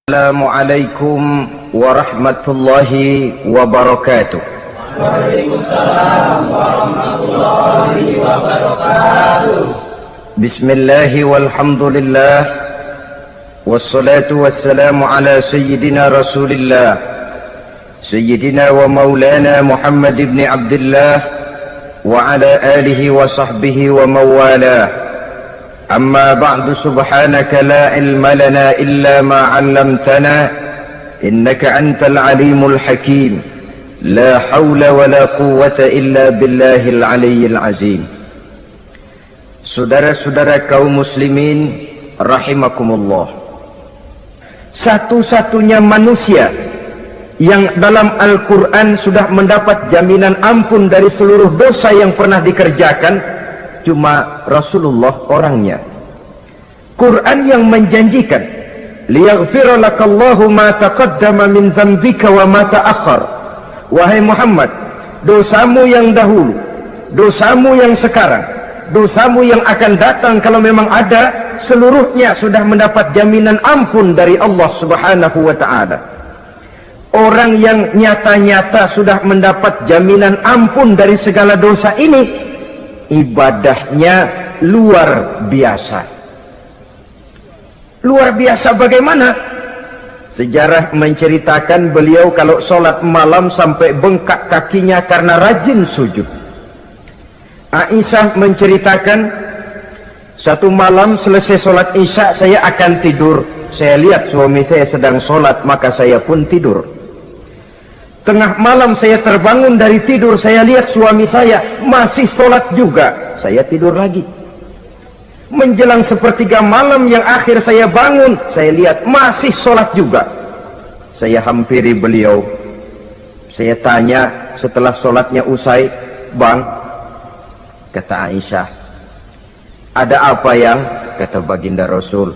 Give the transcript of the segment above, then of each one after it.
Assalamualaikum warahmatullahi wabarakatuh. Waalaikumsalam warahmatullahi wabarakatuh. Bismillahi walhamdulillah, wassalatu wassalamu ala sayyidina rasulillah, sayyidina wa maulana Muhammad ibn Abdullah wa ala alihi wa sahbihi wa mawalah. أما بعد سبحانك لا علم لنا إلا ما علمتنا إنك أنت العليم الحكيم لا حول ولا قوة إلا بالله العلي العظيم. Saudara-saudara kaum muslimin rahimakumullah, satu-satunya manusia yang dalam Al-Quran sudah mendapat jaminan ampun dari seluruh dosa yang pernah dikerjakan cuma Rasulullah orangnya. Quran yang menjanjikan liyaghfira lakallahu ma taqaddama min dzambika wa ma ta'akhkhar. Wahai Muhammad, dosamu yang dahulu, dosamu yang sekarang, dosamu yang akan datang kalau memang ada, seluruhnya sudah mendapat jaminan ampun dari Allah Subhanahu wa taala. Orang yang nyata-nyata sudah mendapat jaminan ampun dari segala dosa ini, ibadahnya luar biasa. Luar biasa bagaimana? Sejarah menceritakan beliau kalau sholat malam sampai bengkak kakinya karena rajin sujud. Aisyah menceritakan, satu malam selesai sholat isya saya akan tidur. Saya lihat suami saya sedang sholat, maka saya pun tidur. Tengah malam saya terbangun dari tidur, saya lihat suami saya masih sholat juga, saya tidur lagi. Menjelang sepertiga malam yang akhir saya bangun, saya lihat masih sholat juga. Saya hampiri beliau, saya tanya setelah sholatnya usai, "Bang," kata Aisyah, "ada apa yang?" Kata baginda Rasul,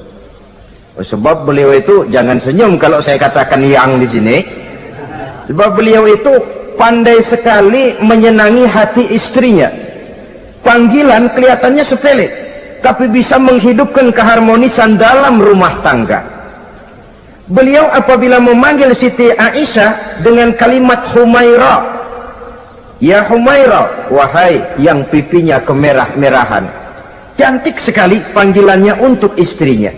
sebab beliau itu, jangan senyum kalau saya katakan yang di sini, sebab beliau itu pandai sekali menyenangi hati istrinya. Panggilan kelihatannya sepele, tapi bisa menghidupkan keharmonisan dalam rumah tangga. Beliau apabila memanggil Siti Aisyah dengan kalimat Humaira, "Ya Humaira," wahai yang pipinya kemerah-merahan. Cantik sekali panggilannya untuk istrinya.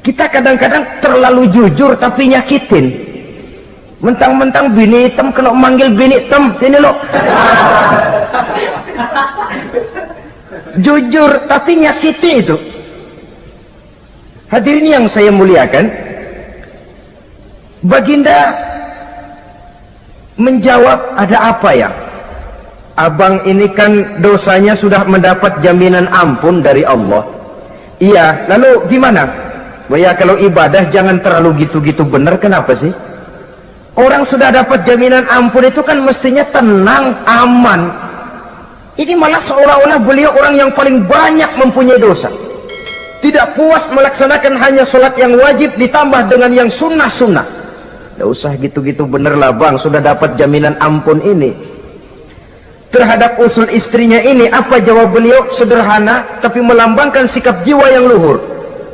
Kita kadang-kadang terlalu jujur tapi nyakitin. Mentang-mentang bini hitam kalau manggil bini hitam, sini lo. Jujur tapi nyakiti itu. Hadirin yang saya muliakan, baginda menjawab, "Ada apa ya? Abang ini kan dosanya sudah mendapat jaminan ampun dari Allah." "Iya, lalu gimana?" "Ya kalau ibadah jangan terlalu gitu-gitu bener, kenapa sih? Orang sudah dapat jaminan ampun itu kan mestinya tenang, aman. Ini malah seolah-olah beliau orang yang paling banyak mempunyai dosa. Tidak puas melaksanakan hanya sholat yang wajib ditambah dengan yang sunnah-sunnah. Tidak usah gitu-gitu bener lah bang, sudah dapat jaminan ampun ini." Terhadap usul istrinya ini, apa jawab beliau? Sederhana tapi melambangkan sikap jiwa yang luhur.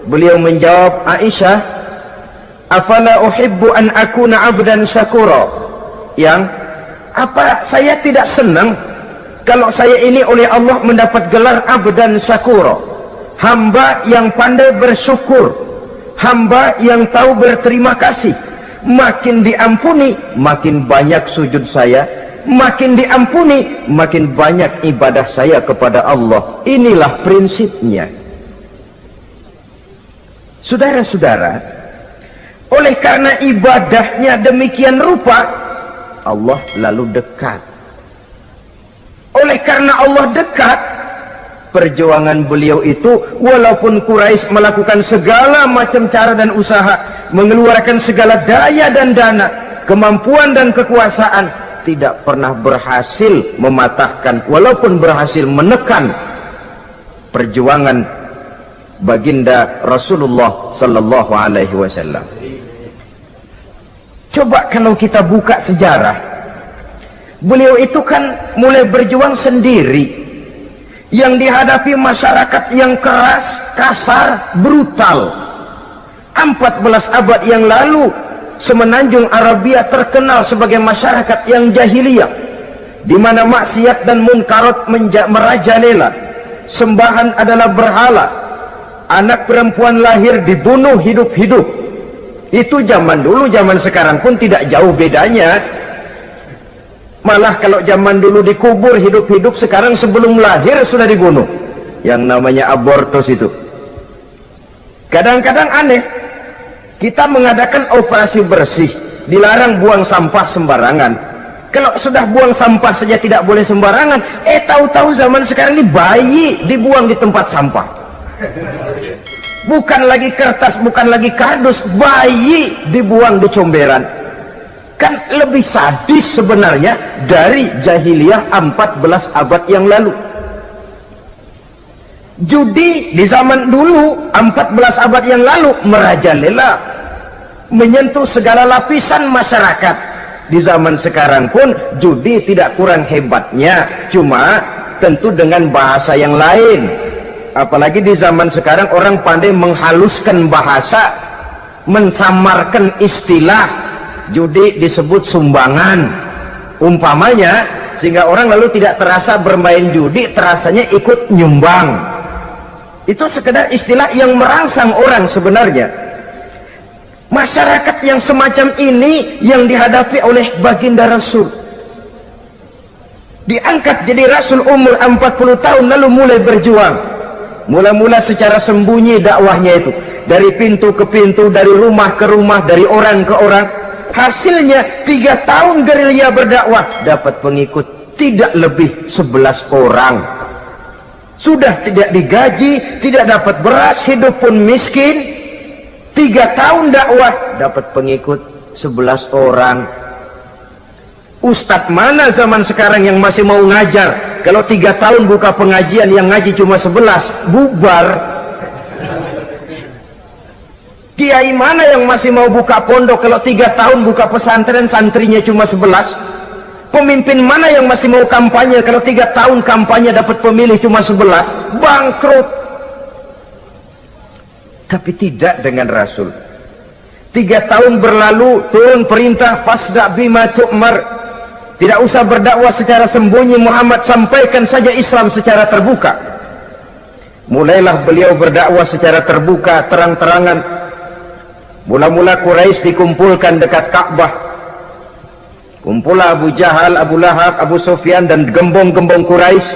Beliau menjawab, "Aisyah, afala uhibbu an akuna abdan syakura." Yang apa saya tidak senang kalau saya ini oleh Allah mendapat gelar abdan syakura, hamba yang pandai bersyukur, hamba yang tahu berterima kasih. Makin diampuni, makin banyak sujud saya, makin diampuni, makin banyak ibadah saya kepada Allah. Inilah prinsipnya. Saudara-saudara, oleh karena ibadahnya demikian rupa, Allah lalu dekat. Oleh karena Allah dekat, perjuangan beliau itu, walaupun Quraisy melakukan segala macam cara dan usaha, mengeluarkan segala daya dan dana, kemampuan dan kekuasaan, tidak pernah berhasil mematahkan, walaupun berhasil menekan perjuangan baginda Rasulullah sallallahu alaihi wasallam. Coba kalau kita buka sejarah, beliau itu kan mulai berjuang sendiri, yang dihadapi masyarakat yang keras, kasar, brutal. 14 abad yang lalu semenanjung Arabia terkenal sebagai masyarakat yang jahiliyah, di mana maksiat dan munkarat merajalela, sembahan adalah berhala, anak perempuan lahir dibunuh hidup-hidup. Itu zaman dulu, zaman sekarang pun tidak jauh bedanya. Malah kalau zaman dulu dikubur hidup-hidup, sekarang sebelum lahir sudah dibunuh. Yang namanya abortus itu. Kadang-kadang aneh, kita mengadakan operasi bersih, dilarang buang sampah sembarangan. Kalau sudah buang sampah saja tidak boleh sembarangan, tahu-tahu zaman sekarang ini bayi dibuang di tempat sampah. Bukan lagi kertas, bukan lagi kardus, bayi dibuang di comberan. Kan lebih sadis sebenarnya dari jahiliyah 14 abad yang lalu. Judi di zaman dulu 14 abad yang lalu merajalela, menyentuh segala lapisan masyarakat. Di zaman sekarang pun judi tidak kurang hebatnya, cuma tentu dengan bahasa yang lain. Apalagi di zaman sekarang orang pandai menghaluskan bahasa, mensamarkan istilah. Judi disebut sumbangan umpamanya, sehingga orang lalu tidak terasa bermain judi, terasanya ikut nyumbang. Itu sekedar istilah yang merangsang orang sebenarnya. Masyarakat yang semacam ini yang dihadapi oleh baginda Rasul. Diangkat jadi Rasul umur 40 tahun lalu mulai berjuang. Mula-mula secara sembunyi dakwahnya itu, dari pintu ke pintu, dari rumah ke rumah, dari orang ke orang. Hasilnya 3 tahun gerilya berdakwah, dapat pengikut tidak lebih 11 orang. Sudah tidak digaji, tidak dapat beras, hidup pun miskin. 3 tahun dakwah, dapat pengikut 11 orang. Ustadz mana zaman sekarang yang masih mau ngajar? Kalau 3 tahun buka pengajian, yang ngaji cuma 11, bubar. Kiai mana yang masih mau buka pondok? Kalau 3 tahun buka pesantren, santrinya cuma 11. Pemimpin mana yang masih mau kampanye? Kalau 3 tahun kampanye dapat pemilih cuma 11, bangkrut. Tapi tidak dengan Rasul. 3 tahun berlalu, turun perintah fasda bima tu'mar. Tidak usah berdakwah secara sembunyi, Muhammad sampaikan saja Islam secara terbuka. Mulailah beliau berdakwah secara terbuka, terang-terangan. Mula-mula Quraisy dikumpulkan dekat Ka'bah. Kumpulah Abu Jahal, Abu Lahab, Abu Sufyan dan gembong-gembong Quraisy.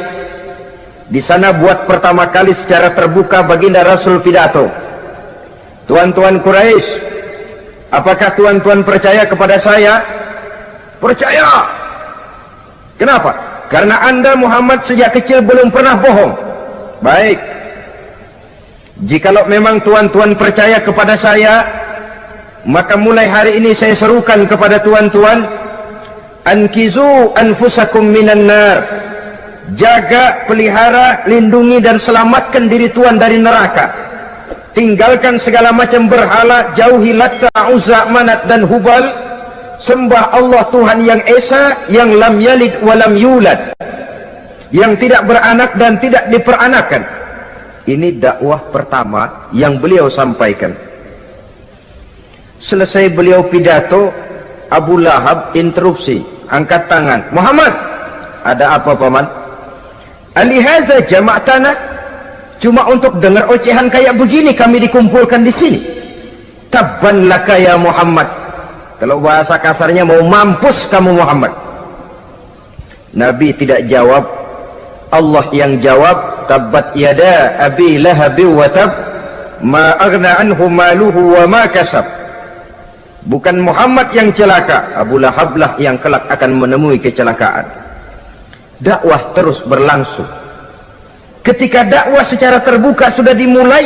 Di sana buat pertama kali secara terbuka baginda Rasul pidato. Tuan-tuan Quraisy, apakah tuan-tuan percaya kepada saya? Percaya. Kenapa? Karena Anda Muhammad sejak kecil belum pernah bohong. Baik. Jikalau memang tuan-tuan percaya kepada saya, maka mulai hari ini saya serukan kepada tuan-tuan, ankizu anfusakum minan nar. Jaga, pelihara, lindungi dan selamatkan diri tuan dari neraka. Tinggalkan segala macam berhala, jauhi Latta, Uzza, Manat dan Hubal. Sembah Allah Tuhan yang Esa, yang lam yalid walam yulad, yang tidak beranak dan tidak diperanakan. Ini dakwah pertama yang beliau sampaikan. Selesai beliau pidato, Abu Lahab interupsi, angkat tangan. Muhammad, ada apa paman? Alihaza jama'tana, cuma untuk dengar ocehan kayak begini kami dikumpulkan di sini. Tabban laka ya Muhammad. Kalau bahasa kasarnya, mau mampus kamu Muhammad. Nabi tidak jawab, Allah yang jawab. Tabbat yada abi lahabi wa tab, ma aghna anhu maluhu wa ma kasab. Bukan Muhammad yang celaka, Abu Lahab lah yang kelak akan menemui kecelakaan. Dakwah terus berlangsung. Ketika dakwah secara terbuka sudah dimulai,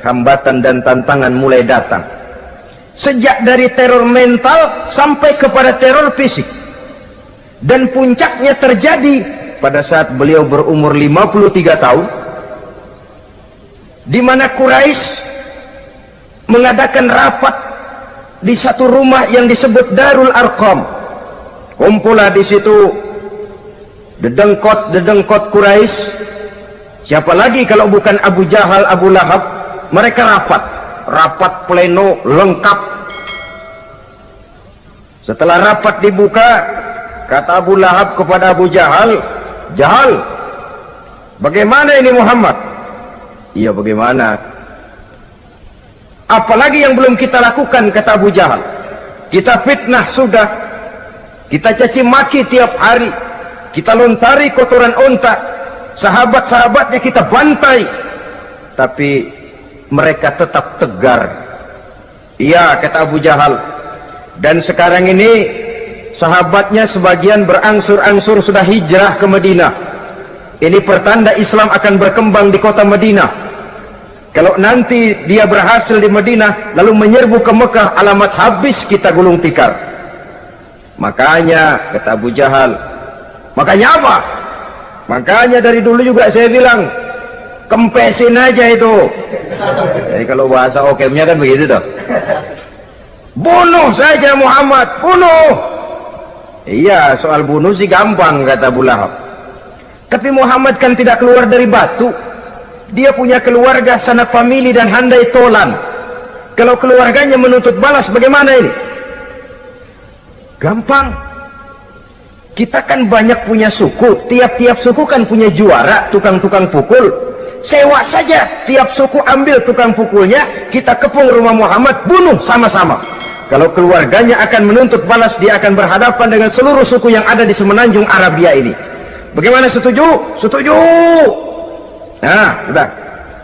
hambatan dan tantangan mulai datang. Sejak dari teror mental sampai kepada teror fisik. Dan puncaknya terjadi pada saat beliau berumur 53 tahun, di mana Quraisy mengadakan rapat di satu rumah yang disebut Darul Arqam. Kumpulah di situ dedengkot Quraisy. Siapa lagi kalau bukan Abu Jahal, Abu Lahab? Mereka rapat. rapat pleno lengkap. Setelah rapat dibuka, kata Abu Lahab kepada Abu Jahal, "Jahal, bagaimana ini Muhammad?" "Iya, bagaimana? Apalagi yang belum kita lakukan," kata Abu Jahal. "Kita fitnah sudah, kita caci maki tiap hari, kita lontari kotoran onta, sahabat-sahabatnya kita bantai, tapi mereka tetap tegar." "Iya," kata Abu Jahal, "dan sekarang ini sahabatnya sebagian berangsur-angsur sudah hijrah ke Madinah. Ini pertanda Islam akan berkembang di kota Madinah. Kalau nanti dia berhasil di Madinah lalu menyerbu ke Mekah, alamat habis kita gulung tikar." "Makanya," kata Abu Jahal, "makanya apa? Makanya dari dulu juga saya bilang, kempesin aja itu." Jadi kalau bahasa okemnya kan begitu toh. "Bunuh saja Muhammad, bunuh." "Iya, soal bunuh sih gampang," kata Abu Lahab. "Tapi Muhammad kan tidak keluar dari batu. Dia punya keluarga, sanak famili dan handai tolan. Kalau keluarganya menuntut balas bagaimana ini?" "Gampang. Kita kan banyak punya suku, tiap-tiap suku kan punya juara, tukang-tukang pukul. Sewa saja, tiap suku ambil tukang pukulnya, kita kepung rumah Muhammad, bunuh sama-sama. Kalau keluarganya akan menuntut balas, dia akan berhadapan dengan seluruh suku yang ada di semenanjung Arabia ini. Bagaimana, setuju?" "Setuju." "Nah, sudah.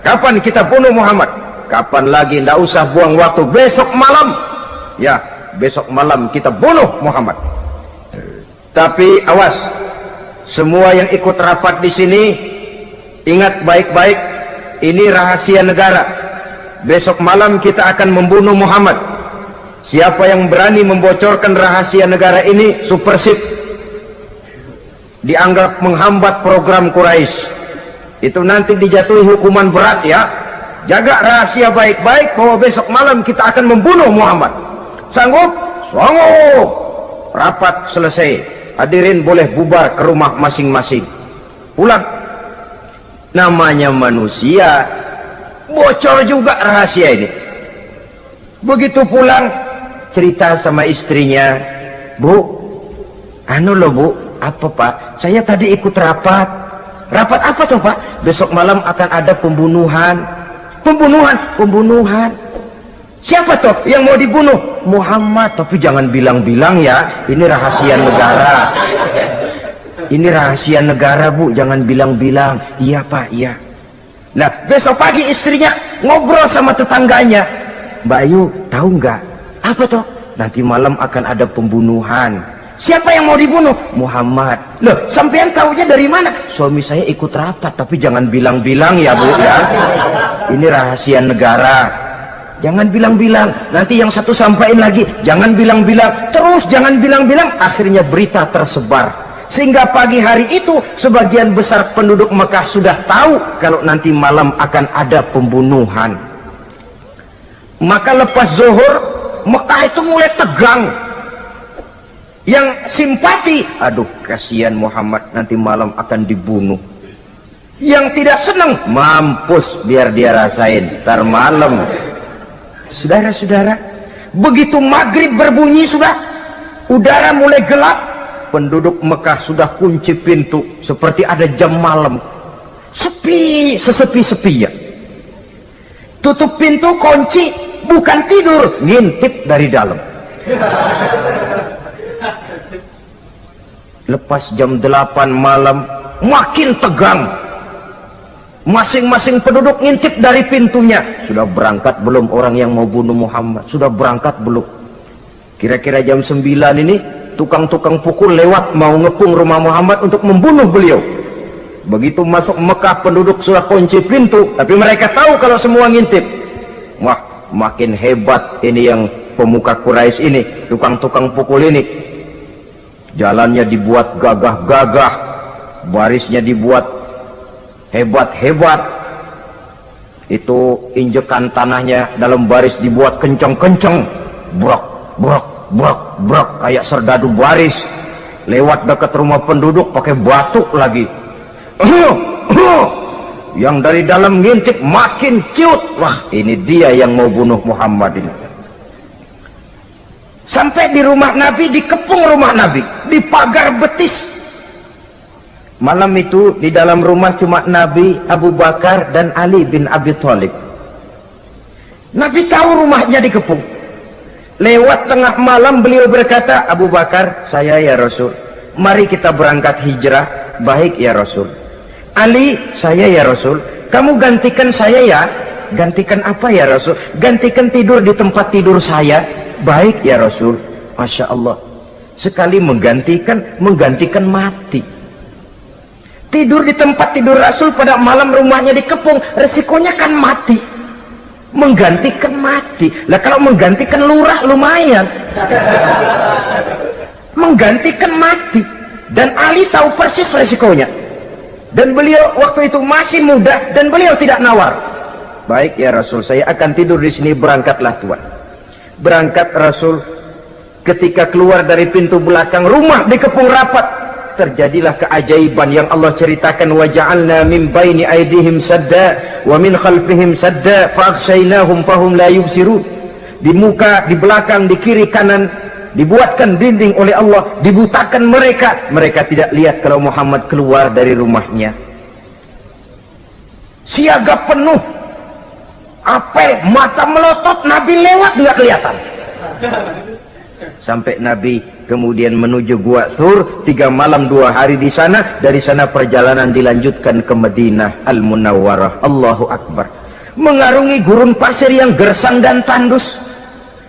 Kapan kita bunuh Muhammad?" "Kapan lagi, tidak usah buang waktu, besok malam." "Ya, besok malam kita bunuh Muhammad. Tapi awas, semua yang ikut rapat di sini, ingat baik-baik, ini rahasia negara. Besok malam kita akan membunuh Muhammad. Siapa yang berani membocorkan rahasia negara ini, supersip, dianggap menghambat program Quraisy. Itu nanti dijatuhi hukuman berat ya. Jaga rahasia baik-baik bahwa besok malam kita akan membunuh Muhammad. Sanggup?" "Sanggup." Rapat selesai. Hadirin boleh bubar ke rumah masing-masing. Pulang. Namanya manusia, bocor juga rahasia ini. Begitu pulang, cerita sama istrinya, "Bu, anu loh Bu." "Apa Pak?" "Saya tadi ikut rapat." "Rapat apa tuh Pak?" "Besok malam akan ada pembunuhan." "Pembunuhan?" "Pembunuhan." "Siapa toh yang mau dibunuh?" "Muhammad." "Tapi jangan bilang-bilang ya, ini rahasia negara." "Ini rahasia negara Bu, jangan bilang-bilang." "Iya Pak, iya." Nah, besok pagi istrinya ngobrol sama tetangganya, "Mbak Ayu, tahu nggak?" "Apa toh?" "Nanti malam akan ada pembunuhan." "Siapa yang mau dibunuh?" "Muhammad." "Loh, sampean tahunya dari mana?" "Suami saya ikut rapat, tapi jangan bilang-bilang ya Bu ya. Ini rahasia negara. Jangan bilang-bilang, nanti yang satu sampaikan lagi, jangan bilang-bilang, terus jangan bilang-bilang." Akhirnya berita tersebar, sehingga pagi hari itu sebagian besar penduduk Mekah sudah tahu kalau nanti malam akan ada pembunuhan. Maka lepas zuhur, Mekah itu mulai tegang. Yang simpati, "Aduh kasihan Muhammad, nanti malam akan dibunuh." Yang tidak senang, "Mampus, biar dia rasain, ntar malam." Saudara-saudara, begitu maghrib berbunyi sudah, udara mulai gelap, penduduk Mekah sudah kunci pintu seperti ada jam malam. Sepi, sesepi-sepinya. Tutup pintu, kunci, bukan tidur, ngintip dari dalam. Lepas jam 8 malam, makin tegang. Masing-masing penduduk ngintip dari pintunya. Sudah berangkat belum orang yang mau bunuh Muhammad? Sudah berangkat belum? Kira-kira jam 9 ini, tukang-tukang pukul lewat mau ngepung rumah Muhammad untuk membunuh beliau. Begitu masuk Mekah, penduduk sudah kunci pintu, tapi mereka tahu kalau semua ngintip. Wah, makin hebat ini yang pemuka Quraisy ini, tukang-tukang pukul ini. Jalannya dibuat gagah-gagah, barisnya dibuat hebat-hebat. Itu injekan tanahnya dalam baris dibuat kencang-kencang, brok brok brok brok, kayak serdadu baris. Lewat dekat rumah penduduk pakai batuk lagi. Yang dari dalam ngintip makin ciut. Wah, ini dia yang mau bunuh Muhammad ini. Sampai di rumah Nabi, dikepung rumah Nabi, di pagar betis. Malam itu di dalam rumah cuma Nabi, Abu Bakar dan Ali bin Abi Thalib. Nabi tahu rumahnya dikepung. Lewat tengah malam beliau berkata, Abu Bakar, saya ya Rasul, mari kita berangkat hijrah. Baik ya Rasul. Ali, saya ya Rasul, kamu gantikan saya ya. Gantikan apa ya Rasul? Gantikan tidur di tempat tidur saya. Baik ya Rasul. Masya Allah, sekali menggantikan mati. Tidur di tempat tidur Rasul pada malam rumahnya dikepung, resikonya kan mati. Menggantikan mati. Lah kalau menggantikan lurah lumayan. Menggantikan mati. Dan Ali tahu persis resikonya. Dan beliau waktu itu masih muda dan beliau tidak nawar. Baik ya Rasul, saya akan tidur di sini, berangkatlah Tuhan. Berangkat Rasul. Ketika keluar dari pintu belakang rumah dikepung rapat, terjadilah keajaiban yang Allah ceritakan. Wa ja'alna min baini aydihim sadda wa min khalfihim sadda fa'aghshaynahum fahum la yubsirun. Di muka, di belakang, di kiri kanan dibuatkan dinding oleh Allah, dibutakan mereka tidak lihat kalau Muhammad keluar dari rumahnya. Siaga penuh, apel, mata melotot, Nabi lewat nggak kelihatan. Sampai Nabi kemudian menuju Gua Thur, 3 malam 2 hari di sana. Dari sana perjalanan dilanjutkan ke Madinah Al-Munawwarah. Allahu Akbar. Mengarungi gurun pasir yang gersang dan tandus,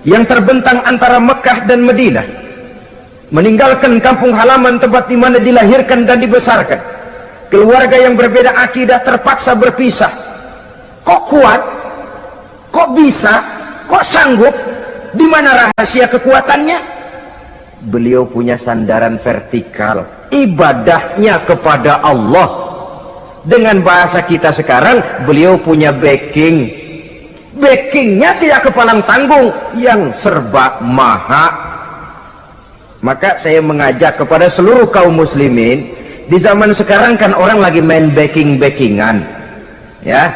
yang terbentang antara Mekah dan Madinah, meninggalkan kampung halaman tempat di mana dilahirkan dan dibesarkan. Keluarga yang berbeda akidah terpaksa berpisah. Kok kuat? Kok bisa? Kok sanggup? Di mana rahasia kekuatannya? Beliau punya sandaran vertikal, ibadahnya kepada Allah. Dengan bahasa kita sekarang, beliau punya backing. Backingnya tidak kepalang tanggung, yang serba maha. Maka saya mengajak kepada seluruh kaum muslimin, di zaman sekarang kan orang lagi main backingan, ya.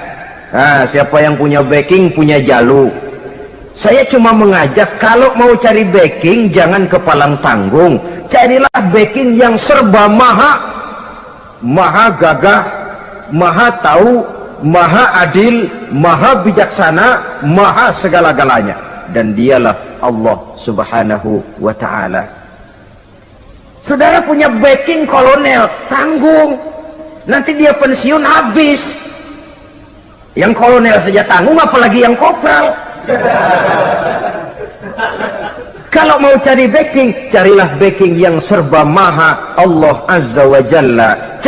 Nah, siapa yang punya backing punya jalu. Saya cuma mengajak, kalau mau cari backing jangan kepalang tanggung, carilah backing yang serba maha. Maha gagah, maha tahu, maha adil, maha bijaksana, maha segala-galanya. Dan dialah Allah subhanahu wa ta'ala. Saudara punya backing kolonel, tanggung. Nanti dia pensiun habis. Yang kolonel saja tanggung, apalagi yang kopral. Kalau mau cari backing, carilah backing yang serba maha, Allah azza wa jalla.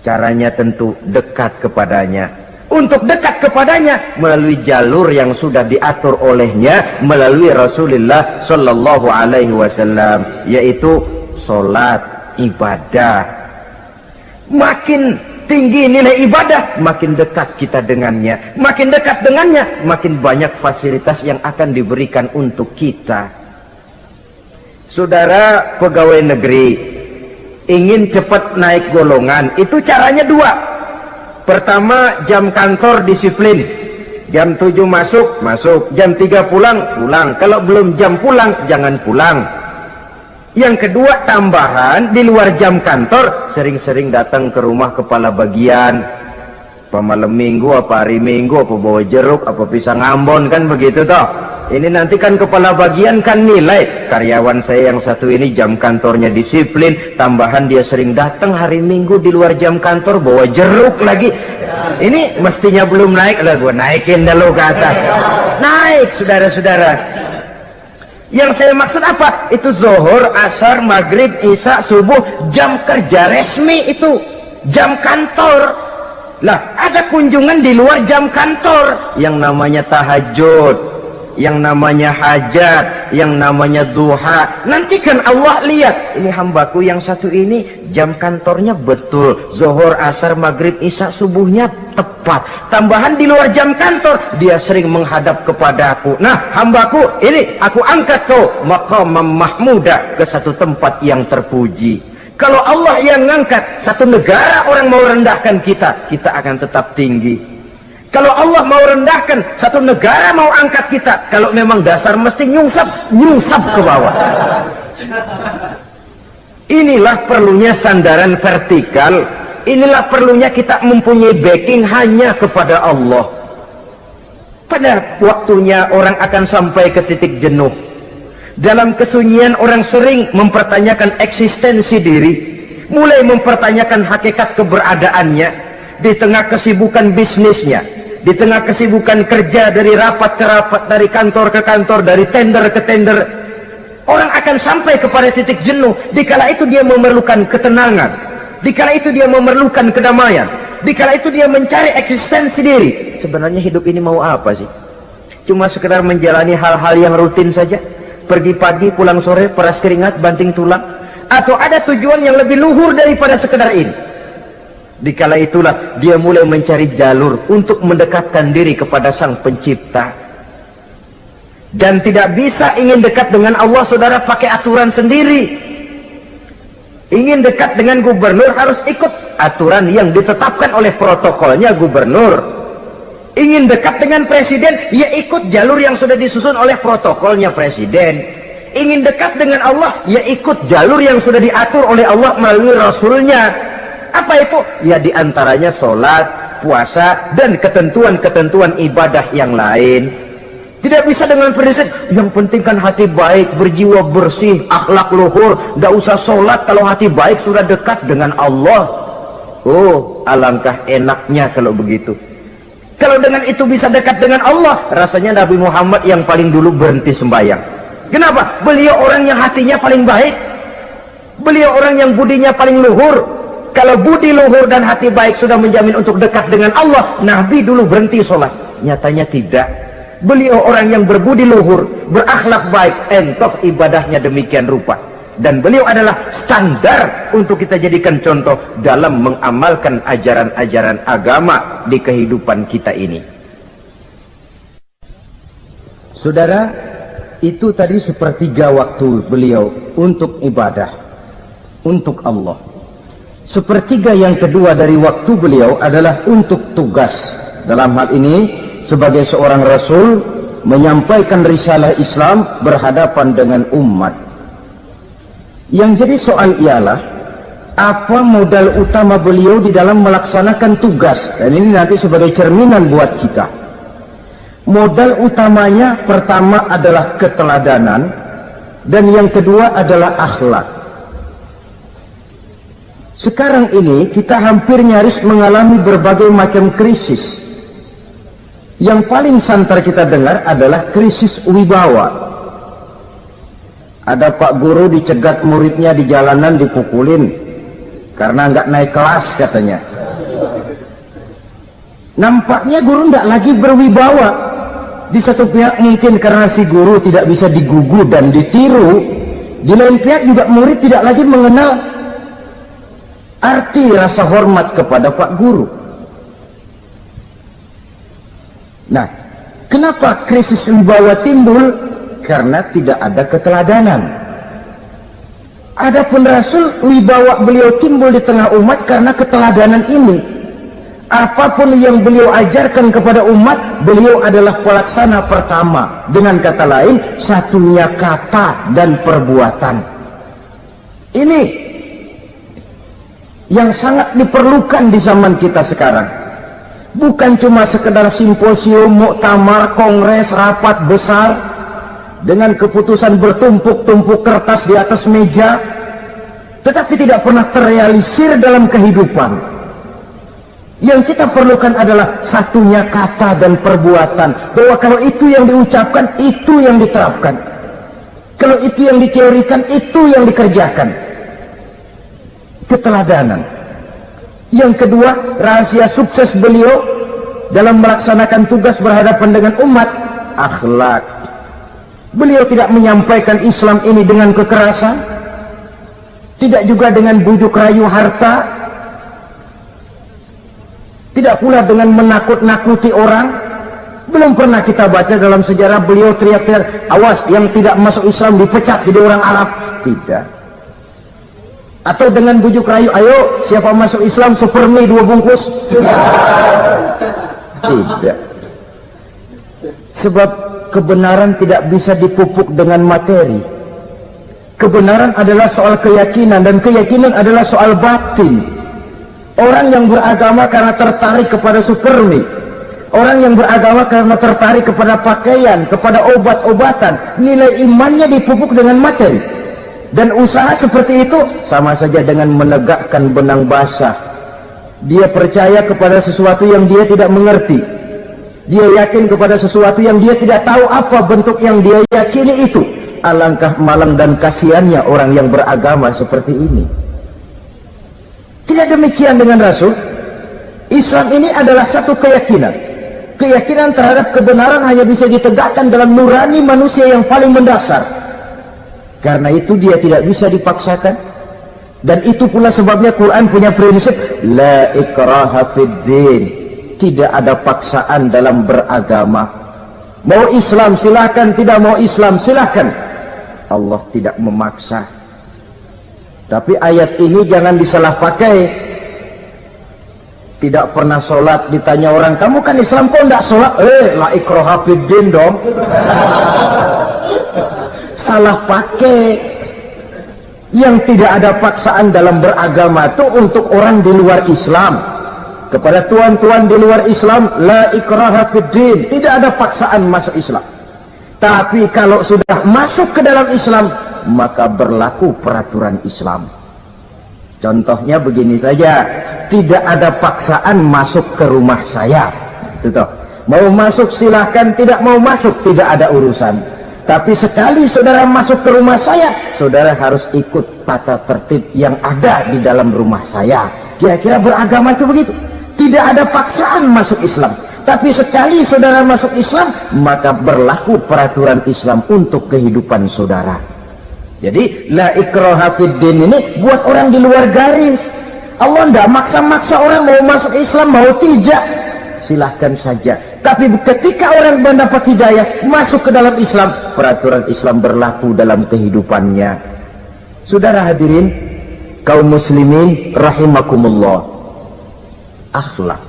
Caranya tentu dekat kepadanya. Untuk dekat kepadanya melalui jalur yang sudah diatur olehnya, melalui Rasulullah sallallahu alaihi wasallam, yaitu salat, ibadah. Makin tinggi nilai ibadah, makin dekat kita dengannya. Makin dekat dengannya, makin banyak fasilitas yang akan diberikan untuk kita. Saudara pegawai negeri ingin cepat naik golongan, itu caranya 2. Pertama, jam kantor disiplin. Jam 7 masuk, jam 3 pulang. Kalau belum jam pulang, jangan pulang. Yang kedua, tambahan, di luar jam kantor sering-sering datang ke rumah kepala bagian. Apa malam minggu, apa hari minggu, apa bawa jeruk, apa pisang Ambon, kan begitu toh. Ini nanti kan kepala bagian kan nilai, karyawan saya yang satu ini jam kantornya disiplin, tambahan dia sering datang hari minggu di luar jam kantor bawa jeruk lagi. Ini mestinya belum naik, lah gua naikin dulu ke atas. Naik, saudara-saudara. Yang saya maksud apa? Itu zuhur, asar, maghrib, isya, subuh, jam kerja resmi itu, jam kantor. Lah, ada kunjungan di luar jam kantor, yang namanya tahajud, yang namanya hajat, yang namanya duha. Nanti kan Allah lihat, ini hambaku yang satu ini jam kantornya betul, zuhur, asar, maghrib, isya, subuhnya tepat. Tambahan di luar jam kantor, dia sering menghadap kepadaku. Nah, hambaku ini aku angkat kau maqamam mahmuda, ke satu tempat yang terpuji. Kalau Allah yang ngangkat, satu negara orang mau rendahkan kita, kita akan tetap tinggi. Kalau Allah mau rendahkan, satu negara mau angkat kita, kalau memang dasar mesti nyungsap ke bawah. Inilah perlunya sandaran vertikal. Inilah perlunya kita mempunyai backing hanya kepada Allah. Pada waktunya orang akan sampai ke titik jenuh. Dalam kesunyian orang sering mempertanyakan eksistensi diri, mulai mempertanyakan hakikat keberadaannya di tengah kesibukan bisnisnya, di tengah kesibukan kerja, dari rapat ke rapat, dari kantor ke kantor, dari tender ke tender. Orang akan sampai kepada titik jenuh. Dikala itu dia memerlukan ketenangan, dikala itu dia memerlukan kedamaian, dikala itu dia mencari eksistensi diri. Sebenarnya hidup ini mau apa sih? Cuma sekedar menjalani hal-hal yang rutin saja, pergi pagi pulang sore, peras keringat banting tulang, atau ada tujuan yang lebih luhur daripada sekedar ini? Dikala itulah dia mulai mencari jalur untuk mendekatkan diri kepada Sang Pencipta. Dan tidak bisa ingin dekat dengan Allah, saudara, pakai aturan sendiri. Ingin dekat dengan gubernur harus ikut aturan yang ditetapkan oleh protokolnya gubernur. Ingin dekat dengan presiden, ya ikut jalur yang sudah disusun oleh protokolnya presiden. Ingin dekat dengan Allah, ya ikut jalur yang sudah diatur oleh Allah melalui Rasulnya. Apa itu? Ya diantaranya sholat, puasa, dan ketentuan-ketentuan ibadah yang lain. Tidak bisa dengan prinsip yang penting kan hati baik, berjiwa bersih, akhlak luhur, tidak usah sholat kalau hati baik sudah dekat dengan Allah. Oh, alangkah enaknya kalau begitu. Kalau dengan itu bisa dekat dengan Allah, rasanya Nabi Muhammad yang paling dulu berhenti sembahyang. Kenapa? Beliau orang yang hatinya paling baik, beliau orang yang budinya paling luhur. Kalau budi luhur dan hati baik sudah menjamin untuk dekat dengan Allah, Nabi dulu berhenti sholat. Nyatanya tidak. Beliau orang yang berbudi luhur, berakhlak baik, entoh ibadahnya demikian rupa. Dan beliau adalah standar untuk kita jadikan contoh dalam mengamalkan ajaran-ajaran agama di kehidupan kita ini. Saudara, itu tadi sepertiga waktu beliau untuk ibadah, untuk Allah. Sepertiga yang kedua dari waktu beliau adalah untuk tugas. Dalam hal ini, sebagai seorang Rasul, menyampaikan risalah Islam berhadapan dengan umat. Yang jadi soal ialah, apa modal utama beliau di dalam melaksanakan tugas? Dan ini nanti sebagai cerminan buat kita. Modal utamanya pertama adalah keteladanan, dan yang kedua adalah akhlak. Sekarang ini kita hampir nyaris mengalami berbagai macam krisis. Yang paling santer kita dengar adalah krisis wibawa. Ada Pak Guru dicegat muridnya di jalanan, dipukulin karena nggak naik kelas katanya. Nampaknya guru nggak lagi berwibawa. Di satu pihak mungkin karena si guru tidak bisa digugu dan ditiru, di lain pihak juga murid tidak lagi mengenal arti rasa hormat kepada Pak Guru. Nah, kenapa krisis wibawa timbul? Karena tidak ada keteladanan. Adapun Rasul, wibawa beliau timbul di tengah umat karena keteladanan ini. Apapun yang beliau ajarkan kepada umat, beliau adalah pelaksana pertama. Dengan kata lain, satunya kata dan perbuatan. Ini yang sangat diperlukan di zaman kita sekarang. Bukan cuma sekedar simposium, muktamar, kongres, rapat besar dengan keputusan bertumpuk-tumpuk kertas di atas meja, tetapi tidak pernah terrealisir dalam kehidupan. Yang kita perlukan adalah satunya kata dan perbuatan, bahwa kalau itu yang diucapkan, itu yang diterapkan. Kalau itu yang diteorikan, itu yang dikerjakan. Keteladanan. Yang kedua, rahasia sukses beliau dalam melaksanakan tugas berhadapan dengan umat, akhlak. Beliau tidak menyampaikan Islam ini dengan kekerasan, tidak juga dengan bujuk rayu harta, tidak pula dengan menakut-nakuti orang. Belum pernah kita baca dalam sejarah beliau teriak-teriak, awas yang tidak masuk Islam dipecat jadi orang Arab. Tidak. Atau dengan bujuk rayu, ayo siapa masuk Islam super mie 2 bungkus? Tidak. Sebab kebenaran tidak bisa dipupuk dengan materi. Kebenaran adalah soal keyakinan, dan keyakinan adalah soal batin. Orang yang beragama karena tertarik kepada super mie, orang yang beragama karena tertarik kepada pakaian, kepada obat-obatan, nilai imannya dipupuk dengan materi. Dan usaha seperti itu sama saja dengan menegakkan benang basah. Dia percaya kepada sesuatu yang dia tidak mengerti. Dia yakin kepada sesuatu yang dia tidak tahu apa bentuk yang dia yakini itu. Alangkah malang dan kasihannya orang yang beragama seperti ini. Tidak demikian dengan Rasul. Islam ini adalah satu keyakinan. Keyakinan terhadap kebenaran hanya bisa ditegakkan dalam nurani manusia yang paling mendasar. Karena itu dia tidak bisa dipaksakan. Dan itu pula sebabnya Quran punya prinsip la ikraha fid din. Tidak ada paksaan dalam beragama. Mau Islam silahkan, tidak mau Islam silahkan. Allah tidak memaksa. Tapi ayat ini jangan disalah pakai. Tidak pernah sholat, ditanya orang, kamu kan Islam kok enggak sholat? La ikraha fid din dong. Salah pakai. Yang tidak ada paksaan dalam beragama itu untuk orang di luar Islam. Kepada tuan-tuan di luar Islam, la ikraha fid din, tidak ada paksaan masuk Islam. Tapi kalau sudah masuk ke dalam Islam, maka berlaku peraturan Islam. Contohnya begini saja, tidak ada paksaan masuk ke rumah saya. Itu toh. Mau masuk silahkan, tidak mau masuk tidak ada urusan. Tapi sekali saudara masuk ke rumah saya, saudara harus ikut tata tertib yang ada di dalam rumah saya. Kira-kira beragama itu begitu. Tidak ada paksaan masuk Islam. Tapi sekali saudara masuk Islam, maka berlaku peraturan Islam untuk kehidupan saudara. Jadi la ikraha fid din ini buat orang di luar garis. Allah tidak maksa-maksa orang mau masuk Islam mau tidak, silahkan saja. Tapi ketika orang mendapat hidayah masuk ke dalam Islam, peraturan Islam berlaku dalam kehidupannya. Saudara hadirin kaum muslimin rahimakumullah, akhlak.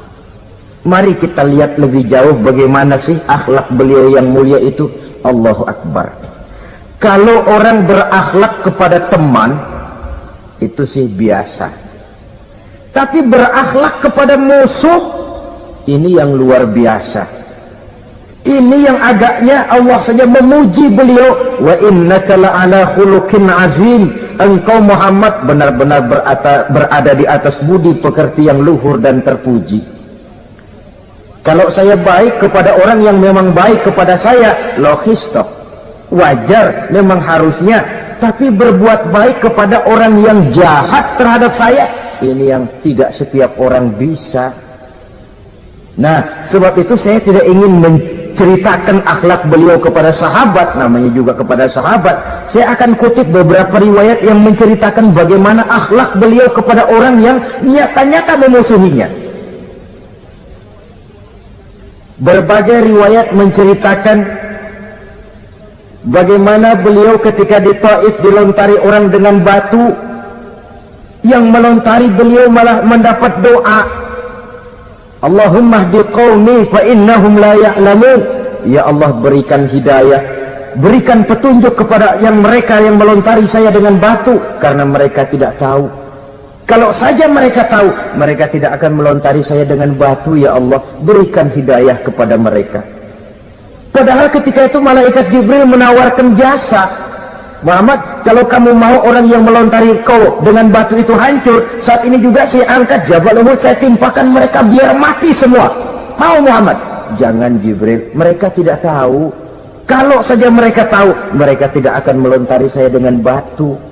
Mari kita lihat lebih jauh bagaimana sih akhlak beliau yang mulia itu. Allahu Akbar. Kalau orang berakhlak kepada teman itu sih biasa. Tapi berakhlak kepada musuh ini yang luar biasa. Ini yang agaknya Allah saja memuji beliau, wa innaka la'ala khuluqin azim. Engkau Muhammad benar-benar berada di atas budi pekerti yang luhur dan terpuji. Kalau saya baik kepada orang yang memang baik kepada saya, logis toh, wajar, memang harusnya. Tapi berbuat baik kepada orang yang jahat terhadap saya, ini yang tidak setiap orang bisa. Nah, sebab itu saya tidak ingin menceritakan akhlak beliau kepada sahabat, namanya juga kepada sahabat. Saya akan kutip beberapa riwayat yang menceritakan bagaimana akhlak beliau kepada orang yang nyata-nyata memusuhinya. Berbagai riwayat menceritakan bagaimana beliau ketika di Taif dilontari orang dengan batu, yang melontari beliau malah mendapat doa, Allahumma hdi qaumi fa innahum la ya'lamun. Ya Allah, berikan hidayah, berikan petunjuk kepada mereka yang melontari saya dengan batu, karena mereka tidak tahu. Kalau saja mereka tahu, mereka tidak akan melontari saya dengan batu. Ya Allah, berikan hidayah kepada mereka. Padahal ketika itu malaikat Jibril menawarkan jasa, Muhammad, kalau kamu mau orang yang melontari kau dengan batu itu hancur, saat ini juga saya angkat Jabal Uhud, saya timpakan mereka biar mati semua. Mau Muhammad? Jangan Jibril, mereka tidak tahu. Kalau saja mereka tahu, mereka tidak akan melontari saya dengan batu.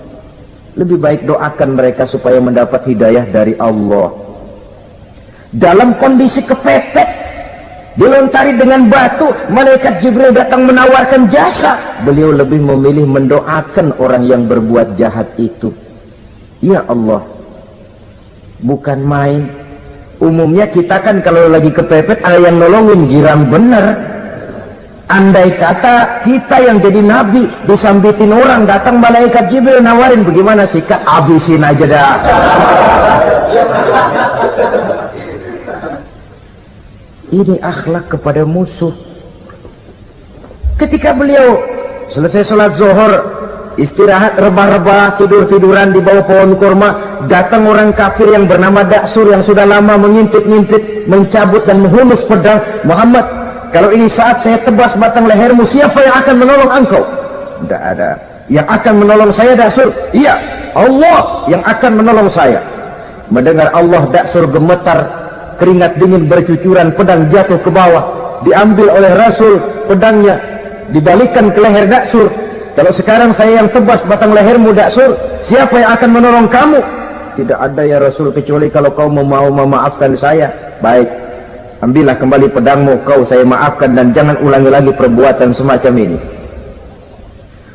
Lebih baik doakan mereka supaya mendapat hidayah dari Allah. Dalam kondisi kepepet, dilontari dengan batu, malaikat Jibril datang menawarkan jasa. Beliau lebih memilih mendoakan orang yang berbuat jahat itu. Ya Allah, bukan main. Umumnya kita kan kalau lagi kepepet ada yang nolongin, girang bener. Andai kata kita yang jadi nabi disambitin orang, datang malaikat Jibril nawarin, bagaimana sikap? Abisin aja dah. Ini akhlak kepada musuh. Ketika beliau selesai sholat zuhur, istirahat rebah-rebah, tidur-tiduran di bawah pohon kurma, datang orang kafir yang bernama Daksur yang sudah lama mengintip-ngintip, mencabut dan menghunus pedang. Muhammad, kalau ini saat saya tebas batang lehermu, siapa yang akan menolong engkau? Tidak ada. Yang akan menolong saya Daksur? Iya, Allah yang akan menolong saya. Mendengar Allah, Daksur gemetar, keringat dingin bercucuran, pedang jatuh ke bawah, diambil oleh Rasul pedangnya, dibalikan ke leher Daksur. Kalau sekarang saya yang tebas batang lehermu Daksur, siapa yang akan menolong kamu? Tidak ada ya Rasul, kecuali kalau kau mau memaafkan saya. Baik, ambillah kembali pedangmu, kau saya maafkan, dan jangan ulangi lagi perbuatan semacam ini.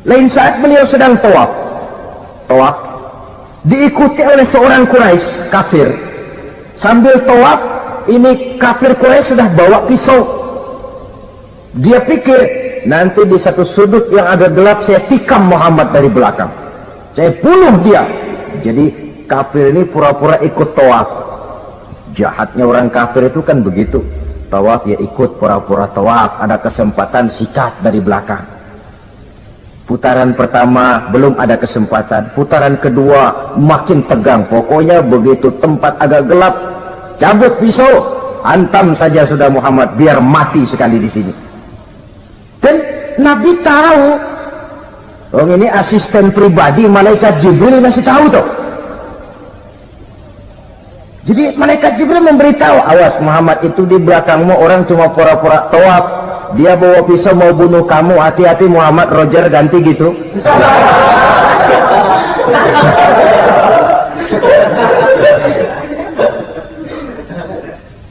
Lain saat beliau sedang tawaf, diikuti oleh seorang Quraisy kafir. Sambil tawaf, ini kafir Quraisy sudah bawa pisau. Dia pikir, nanti di satu sudut yang agak gelap saya tikam Muhammad dari belakang, saya bunuh dia. Jadi kafir ini pura-pura ikut tawaf. Jahatnya orang kafir itu kan begitu, tawaf ya ikut pura-pura tawaf, ada kesempatan sikat dari belakang. Putaran pertama belum ada kesempatan, putaran kedua makin tegang. Pokoknya begitu tempat agak gelap, cabut pisau, hantam saja sudah Muhammad, biar mati sekali di sini. Dan Nabi tahu, oh ini asisten pribadi malaikat Jibril, masih tahu toh. Jadi malaikat Jibril memberitahu, awas Muhammad, itu di belakangmu orang cuma pura-pura tawaf, dia bawa pisau mau bunuh kamu, hati-hati Muhammad, Roger ganti gitu.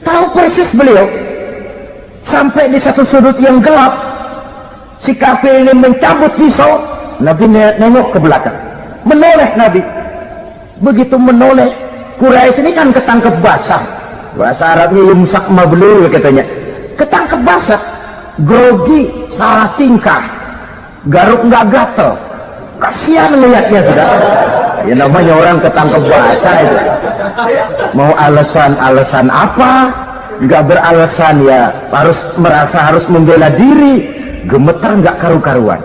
Tahu persis beliau. Sampai di satu sudut yang gelap, si kafir ini mencabut pisau. Nabi nengok ke belakang, menoleh Nabi. Begitu menoleh, Quraisy ini kan ketangkep basah, bahasa Arabnya yumsak mablul katanya, ketangkep basah, grogi, salah tingkah, garuk nggak gatel, kasihan melihatnya sudah. Ya namanya orang ketangkep basah itu, mau alasan apa? Nggak beralasan ya, harus merasa harus membela diri, gemetar nggak karu-karuan.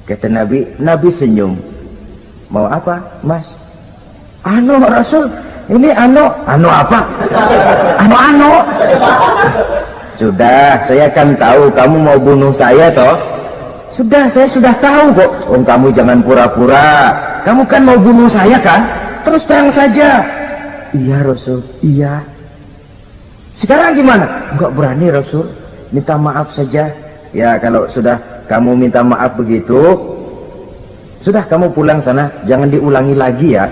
Kata Nabi senyum. Mau apa Mas? Anu Rasul, ini anu apa? Anu. Sudah, saya kan tahu kamu mau bunuh saya toh. Sudah, saya sudah tahu kok. Kamu jangan pura-pura. Kamu kan mau bunuh saya kan? Terus terang saja. Iya Rasul, iya. Sekarang gimana? Enggak berani Rasul, minta maaf saja. Ya kalau sudah kamu minta maaf begitu, sudah kamu pulang sana, jangan diulangi lagi ya.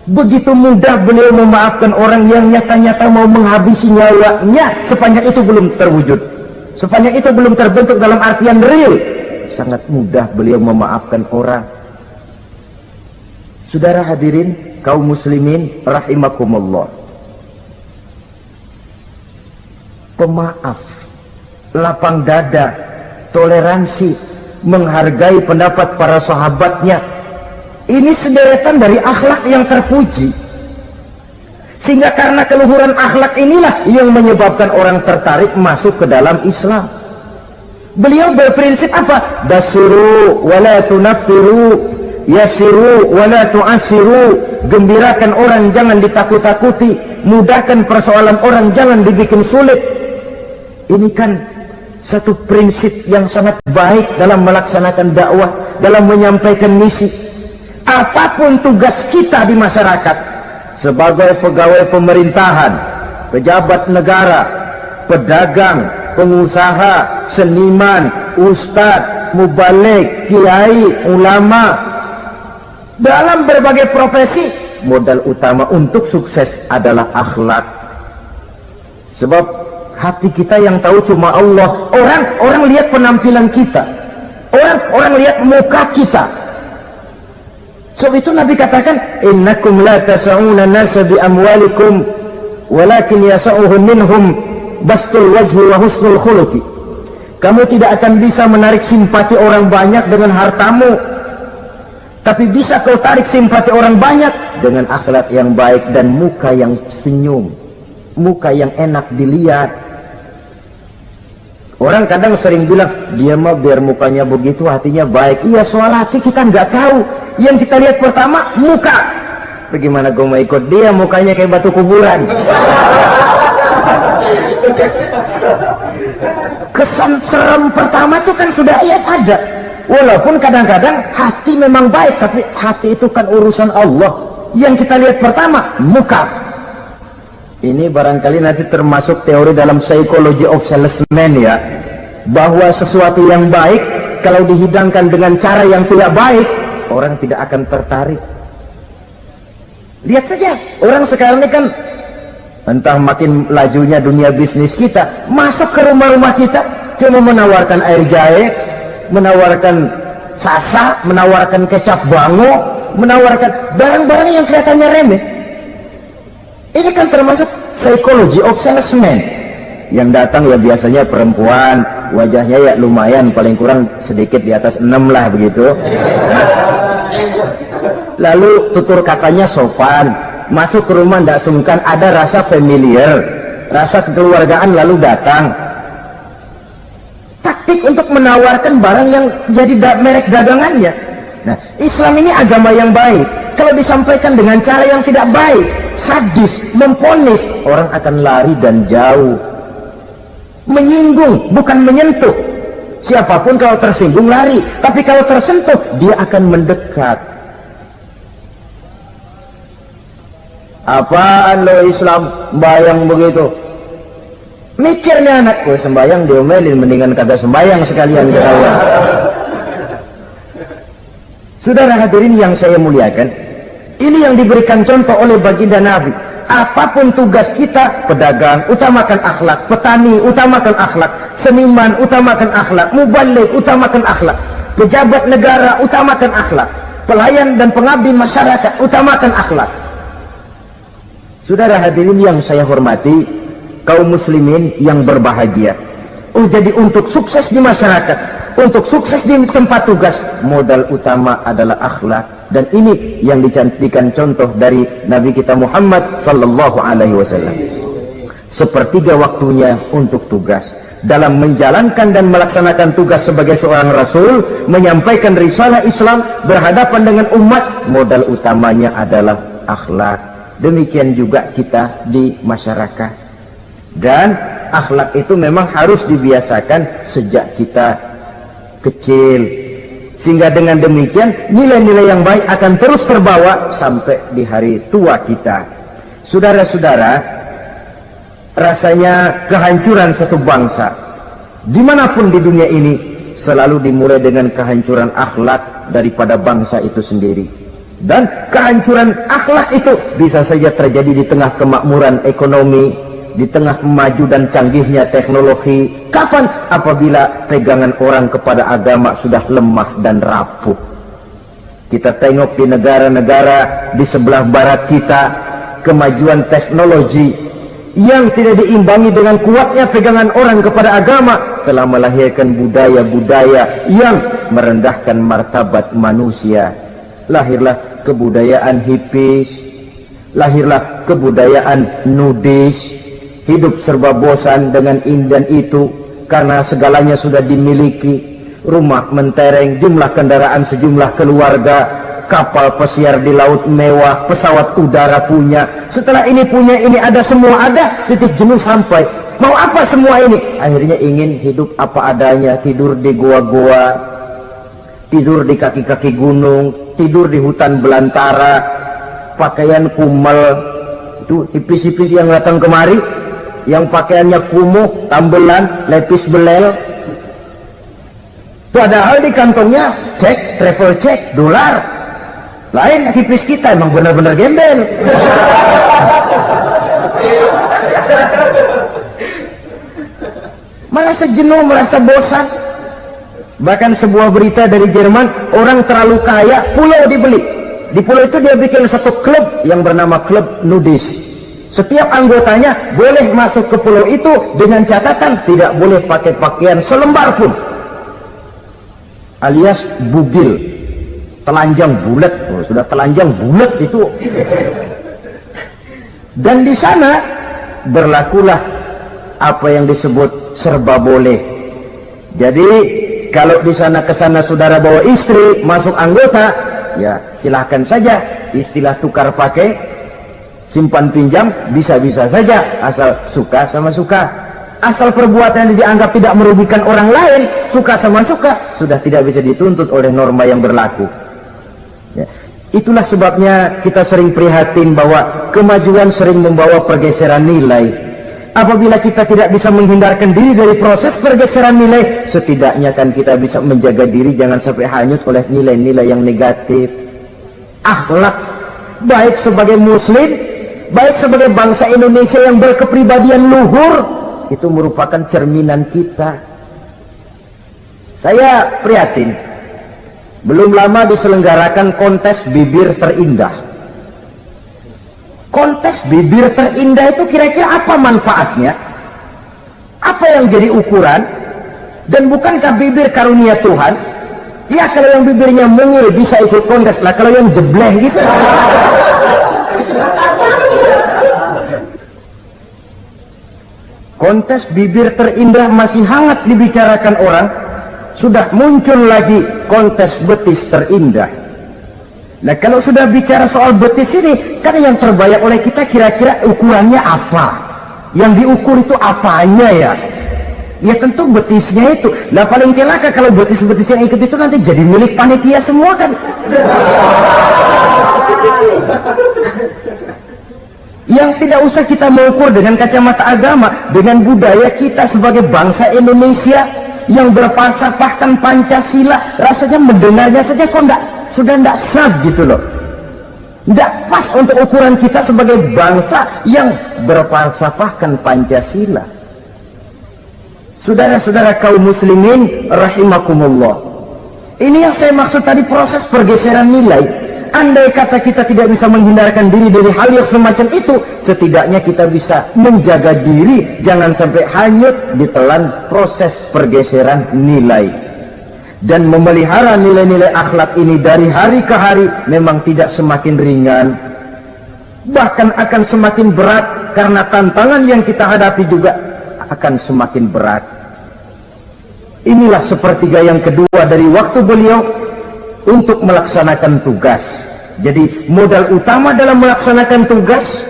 Begitu mudah beliau memaafkan orang yang nyata-nyata mau menghabisi nyawanya, sepanjang itu belum terwujud, sepanjang itu belum terbentuk dalam artian real. Sangat mudah beliau memaafkan orang. Saudara hadirin kaum muslimin rahimakumullah, pemaaf, lapang dada, toleransi, menghargai pendapat para sahabatnya, ini sederetan dari akhlak yang terpuji. Sehingga karena keluhuran akhlak inilah yang menyebabkan orang tertarik masuk ke dalam Islam. Beliau berprinsip apa? Dasiru wala tunaffiru, yasiru wala tu'asiru. Gembirakan orang, jangan ditakut-takuti. Mudahkan persoalan orang, jangan dibikin sulit. Ini kan satu prinsip yang sangat baik dalam melaksanakan dakwah, dalam menyampaikan misi. Apapun tugas kita di masyarakat, sebagai pegawai pemerintahan, pejabat negara, pedagang, pengusaha, seniman, ustadz, mubaligh, kiai, ulama, dalam berbagai profesi, modal utama untuk sukses adalah akhlak. Sebab hati kita yang tahu cuma Allah. Orang lihat penampilan kita, orang lihat muka kita. Sebab itu Nabi katakan, innakum la tas'una nasa bi amwalikum walakin yas'uhum minhum bastul wajhi wa husnul khuluqi. Kamu tidak akan bisa menarik simpati orang banyak dengan hartamu, tapi bisa kau tarik simpati orang banyak dengan akhlak yang baik dan muka yang senyum, muka yang enak dilihat. Orang kadang sering bilang, dia mah biar mukanya begitu hatinya baik. Iya, soal hati kita nggak tahu. Yang kita lihat pertama muka. Bagaimana gue mau ikut dia, mukanya kayak batu kuburan. Kesan serem pertama itu kan sudah ada. Walaupun kadang-kadang hati memang baik, tapi hati itu kan urusan Allah. Yang kita lihat pertama muka. Ini barangkali nanti termasuk teori dalam psychology of salesman ya, bahwa sesuatu yang baik kalau dihidangkan dengan cara yang tidak baik, orang tidak akan tertarik. Lihat saja, orang sekarang ini kan entah makin lajunya dunia bisnis kita, masuk ke rumah-rumah kita cuma menawarkan air jahe, menawarkan sasa, menawarkan kecap bango, menawarkan barang-barang yang kelihatannya remeh. Ini kan termasuk psychology of salesman. Yang datang ya biasanya perempuan, wajahnya ya lumayan, paling kurang sedikit di atas 6 lah begitu. Lalu tutur katanya sopan, masuk ke rumah tidak sungkan, ada rasa familiar, rasa kekeluargaan, lalu datang. Taktik untuk menawarkan barang yang jadi merek dagangannya. Nah, Islam ini agama yang baik. Kalau disampaikan dengan cara yang tidak baik, sadis, memponis, orang akan lari dan jauh. Menyinggung, bukan menyentuh. Siapapun kalau tersinggung lari, tapi kalau tersentuh, dia akan mendekat. Apaan lo Islam sembayang begitu? Mikirnya anak, gue sembayang diomelin, mendingan kagak sembayang sekalian ketahuan. Saudara hadirin yang saya muliakan, ini yang diberikan contoh oleh baginda Nabi. Apapun tugas kita, pedagang utamakan akhlak, petani utamakan akhlak, seniman utamakan akhlak, mubaligh utamakan akhlak, pejabat negara utamakan akhlak, pelayan dan pengabdi masyarakat utamakan akhlak. Saudara hadirin yang saya hormati, kaum muslimin yang berbahagia. Jadi untuk sukses di masyarakat, untuk sukses di tempat tugas, modal utama adalah akhlak. Dan ini yang dicantikan contoh dari Nabi kita Muhammad sallallahu alaihi wasallam. Sepertiga waktunya untuk tugas. Dalam menjalankan dan melaksanakan tugas sebagai seorang rasul, menyampaikan risalah Islam, berhadapan dengan umat, modal utamanya adalah akhlak. Demikian juga kita di masyarakat. Dan akhlak itu memang harus dibiasakan sejak kita kecil, sehingga dengan demikian nilai-nilai yang baik akan terus terbawa sampai di hari tua kita. Saudara-saudara, rasanya kehancuran satu bangsa dimanapun di dunia ini selalu dimulai dengan kehancuran akhlak daripada bangsa itu sendiri. Dan kehancuran akhlak itu bisa saja terjadi di tengah kemakmuran ekonomi, di tengah maju dan canggihnya teknologi. Kapan? Apabila pegangan orang kepada agama sudah lemah dan rapuh. Kita tengok di negara-negara di sebelah barat kita, kemajuan teknologi yang tidak diimbangi dengan kuatnya pegangan orang kepada agama telah melahirkan budaya-budaya yang merendahkan martabat manusia. Lahirlah kebudayaan hippies, lahirlah kebudayaan nudis, hidup serba bosan dengan ini dan itu karena segalanya sudah dimiliki. Rumah mentereng, jumlah kendaraan sejumlah keluarga, kapal pesiar di laut mewah, pesawat udara punya, setelah ini punya ini, ada semua ada, titik jenuh sampai. Mau apa semua ini? Akhirnya ingin hidup apa adanya, tidur di goa-goa, tidur di kaki-kaki gunung, tidur di hutan belantara, pakaian kumel. Itu hipis-hipis yang datang kemari, yang pakaiannya kumuh, tambelan, lepis belel, padahal di kantongnya cek, travel cek, dolar. Lain hipis kita, emang benar-benar gembel. Merasa jenuh, merasa bosan. Bahkan sebuah berita dari Jerman, orang terlalu kaya, pulau dibeli. Di pulau itu dia bikin satu klub yang bernama klub nudis. Setiap anggotanya boleh masuk ke pulau itu dengan catatan tidak boleh pakai pakaian selembar pun, alias bugil, telanjang bulat. Oh, sudah telanjang bulat itu. Dan di sana berlakulah apa yang disebut serba boleh. Jadi kalau di sana ke sana saudara bawa istri masuk anggota, ya silahkan saja. Istilah tukar pakai, simpan pinjam, bisa-bisa saja, asal suka sama suka. Asal perbuatan yang dianggap tidak merugikan orang lain, suka sama suka, sudah tidak bisa dituntut oleh norma yang berlaku. Ya. Itulah sebabnya kita sering prihatin bahwa kemajuan sering membawa pergeseran nilai. Apabila kita tidak bisa menghindarkan diri dari proses pergeseran nilai, setidaknya kan kita bisa menjaga diri jangan sampai hanyut oleh nilai-nilai yang negatif. Akhlak, baik sebagai muslim, baik sebagai bangsa Indonesia yang berkepribadian luhur, itu merupakan cerminan kita. Saya prihatin, belum lama diselenggarakan kontes bibir terindah. Kontes bibir terindah itu kira-kira apa manfaatnya? Apa yang jadi ukuran? Dan bukankah bibir karunia Tuhan? Ya kalau yang bibirnya mungil bisa ikut kontes lah, kalau yang jebleh gitu. Kontes bibir terindah masih hangat dibicarakan orang, sudah muncul lagi kontes betis terindah. Nah kalau sudah bicara soal betis ini, kan yang terbayang oleh kita kira-kira ukurannya apa? Yang diukur itu apanya ya? Ya tentu betisnya itu. Nah paling celaka kalau betis-betis yang ikut itu nanti jadi milik panitia semua kan. Yang tidak usah kita mengukur dengan kacamata agama, dengan budaya kita sebagai bangsa Indonesia yang berfalsafahkan Pancasila, rasanya mendengarnya saja kok sudah tidak sah gitu loh. Tidak pas untuk ukuran kita sebagai bangsa yang berfalsafahkan Pancasila. Saudara-saudara kaum muslimin rahimakumullah, ini yang saya maksud tadi, proses pergeseran nilai. Andai kata kita tidak bisa menghindarkan diri dari hal yang semacam itu, setidaknya kita bisa menjaga diri jangan sampai hanyut ditelan proses pergeseran nilai. Dan memelihara nilai-nilai akhlak ini dari hari ke hari memang tidak semakin ringan, bahkan akan semakin berat, karena tantangan yang kita hadapi juga akan semakin berat. Inilah sepertiga yang kedua dari waktu beliau untuk melaksanakan tugas. Jadi modal utama dalam melaksanakan tugas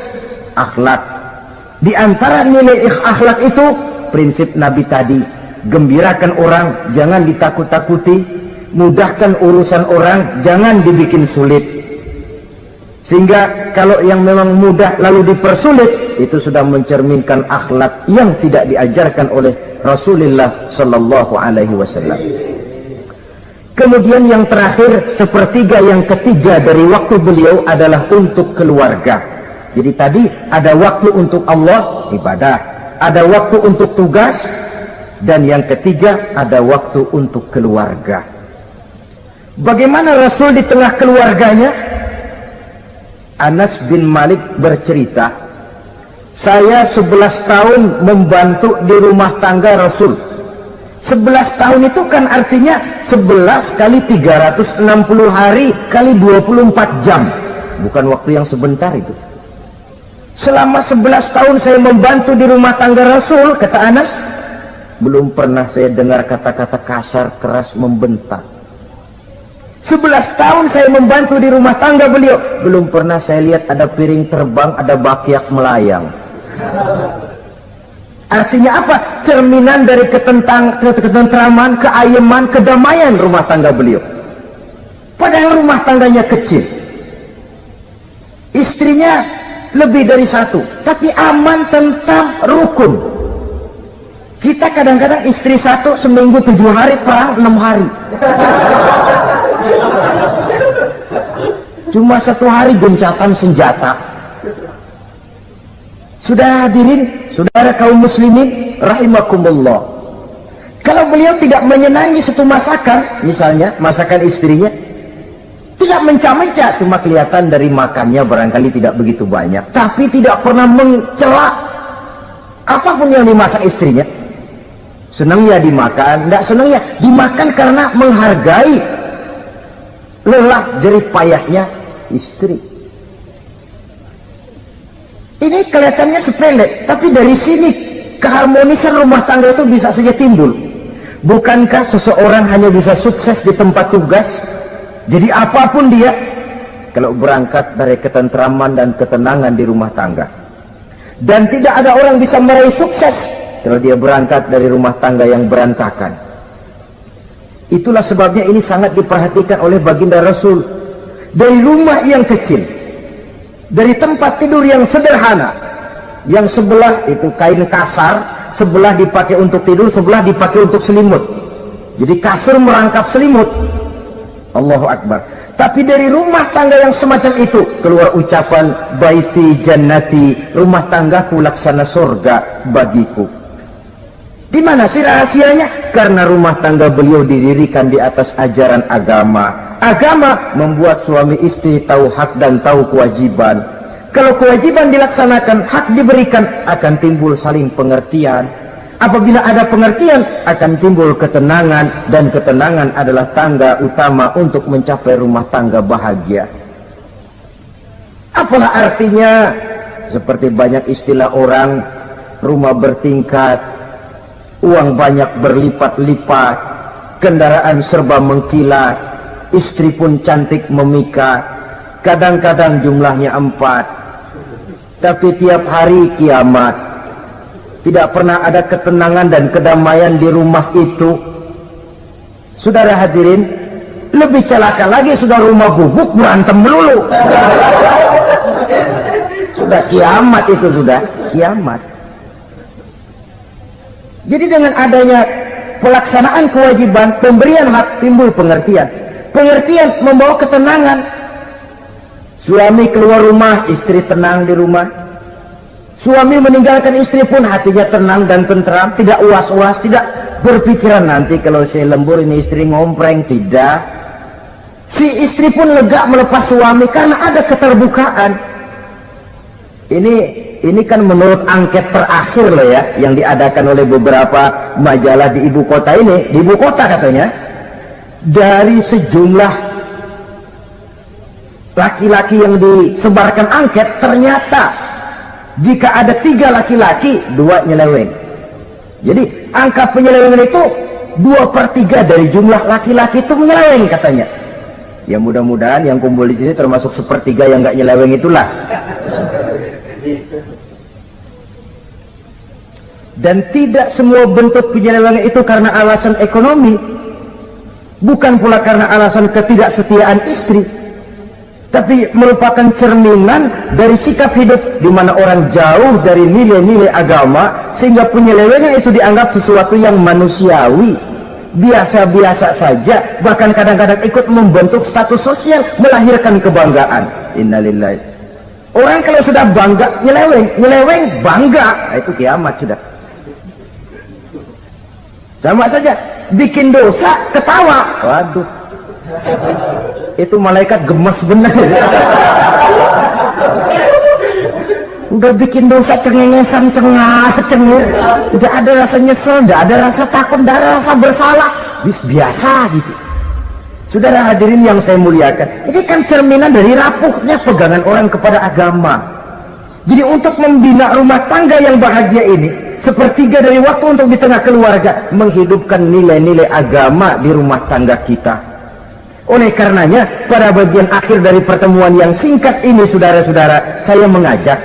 akhlak. Di antara nilai akhlak itu prinsip Nabi tadi, gembirakan orang, jangan ditakut-takuti, mudahkan urusan orang, jangan dibikin sulit. Sehingga kalau yang memang mudah lalu dipersulit, itu sudah mencerminkan akhlak yang tidak diajarkan oleh Rasulullah sallallahu alaihi wasallam. Kemudian yang terakhir, sepertiga yang ketiga dari waktu beliau adalah untuk keluarga. Jadi tadi ada waktu untuk Allah, ibadah, ada waktu untuk tugas, dan yang ketiga ada waktu untuk keluarga. Bagaimana Rasul di tengah keluarganya? Anas bin Malik bercerita, saya 11 tahun membantu di rumah tangga Rasul. 11 tahun itu kan artinya 11 kali 360 hari kali 24 jam. Bukan waktu yang sebentar itu. Selama 11 tahun saya membantu di rumah tangga Rasul, kata Anas, belum pernah saya dengar kata-kata kasar, keras, membentak. 11 tahun saya membantu di rumah tangga beliau, belum pernah saya lihat ada piring terbang, ada bakyak melayang. Artinya apa? Cerminan dari ketentraman, keayeman, kedamaian rumah tangga beliau. Padahal rumah tangganya kecil, istrinya lebih dari satu, tapi aman, tentram, rukun. Kita kadang-kadang istri satu seminggu 7 hari, perang 6 hari. Cuma 1 hari gencatan senjata. Sudah hadirin, saudara kaum muslimin rahimakumullah, kalau beliau tidak menyenangi satu masakan, misalnya masakan istrinya, tidak mencah-mencah, cuma kelihatan dari makannya barangkali tidak begitu banyak, tapi tidak pernah mencela apapun yang dimasak istrinya. Senang ya dimakan, tidak senang ya dimakan karena menghargai lelah jerih payahnya istri. Ini kelihatannya sepele, tapi dari sini keharmonisan rumah tangga itu bisa saja timbul. Bukankah seseorang hanya bisa sukses di tempat tugas, jadi apapun dia, kalau berangkat dari ketentraman dan ketenangan di rumah tangga? Dan tidak ada orang bisa meraih sukses kalau dia berangkat dari rumah tangga yang berantakan. Itulah sebabnya ini sangat diperhatikan oleh baginda Rasul. Dari rumah yang kecil, dari tempat tidur yang sederhana, yang sebelah itu kain kasar, sebelah dipakai untuk tidur, sebelah dipakai untuk selimut. Jadi kasur merangkap selimut. Allahu Akbar. Tapi dari rumah tangga yang semacam itu keluar ucapan baiti jannati, rumah tanggaku laksana surga bagiku. Di mana sih rahasianya? Karena rumah tangga beliau didirikan di atas ajaran agama. Agama membuat suami istri tahu hak dan tahu kewajiban. Kalau kewajiban dilaksanakan, hak diberikan, akan timbul saling pengertian. Apabila ada pengertian, akan timbul ketenangan, dan ketenangan adalah tangga utama untuk mencapai rumah tangga bahagia. Apalah artinya? Seperti banyak istilah orang, rumah bertingkat, uang banyak berlipat-lipat, kendaraan serba mengkilat, istri pun cantik memikat, kadang-kadang jumlahnya 4, tapi tiap hari kiamat. Tidak pernah ada ketenangan dan kedamaian di rumah itu. Saudara hadirin, lebih celaka lagi sudah rumah gubuk berantem melulu. Sudah kiamat itu, sudah kiamat. Jadi dengan adanya pelaksanaan kewajiban, pemberian hak, timbul pengertian. Pengertian membawa ketenangan. Suami keluar rumah, istri tenang di rumah. Suami meninggalkan istri pun hatinya tenang dan tentram, tidak was-was, tidak berpikiran nanti kalau saya lembur ini istri ngompreng, tidak. Si istri pun lega melepas suami karena ada keterbukaan. Ini kan menurut angket terakhir loh ya, yang diadakan oleh beberapa majalah di ibu kota ini, di ibu kota katanya, dari sejumlah laki-laki yang disebarkan angket, ternyata jika ada 3 laki-laki, 2 nyeleweng. Jadi angka penyelewengan itu 2/3 dari jumlah laki-laki itu menyeleweng katanya. Ya mudah-mudahan yang kumpul di sini termasuk 1/3 yang nggak nyeleweng itulah. Dan tidak semua bentuk penyelewengan itu karena alasan ekonomi, bukan pula karena alasan ketidaksetiaan istri, tapi merupakan cerminan dari sikap hidup di mana orang jauh dari nilai-nilai agama, sehingga penyelewengan itu dianggap sesuatu yang manusiawi, biasa-biasa saja, bahkan kadang-kadang ikut membentuk status sosial, melahirkan kebanggaan. Innalillahi. Orang kalau sudah bangga nyeleweng bangga, itu kiamat sudah. Sama saja, bikin dosa ketawa, waduh, itu malaikat gemes benar. Udah bikin dosa cengengesan, cengar-cengir, udah ada rasa nyesel, udah ada rasa takut, udah ada rasa bersalah, biasa gitu. Saudara hadirin yang saya muliakan, ini kan cerminan dari rapuhnya pegangan orang kepada agama. Jadi untuk membina rumah tangga yang bahagia ini, 1/3 dari waktu untuk di tengah keluarga, menghidupkan nilai-nilai agama di rumah tangga kita. Oleh karenanya, pada bagian akhir dari pertemuan yang singkat ini, saudara-saudara, saya mengajak,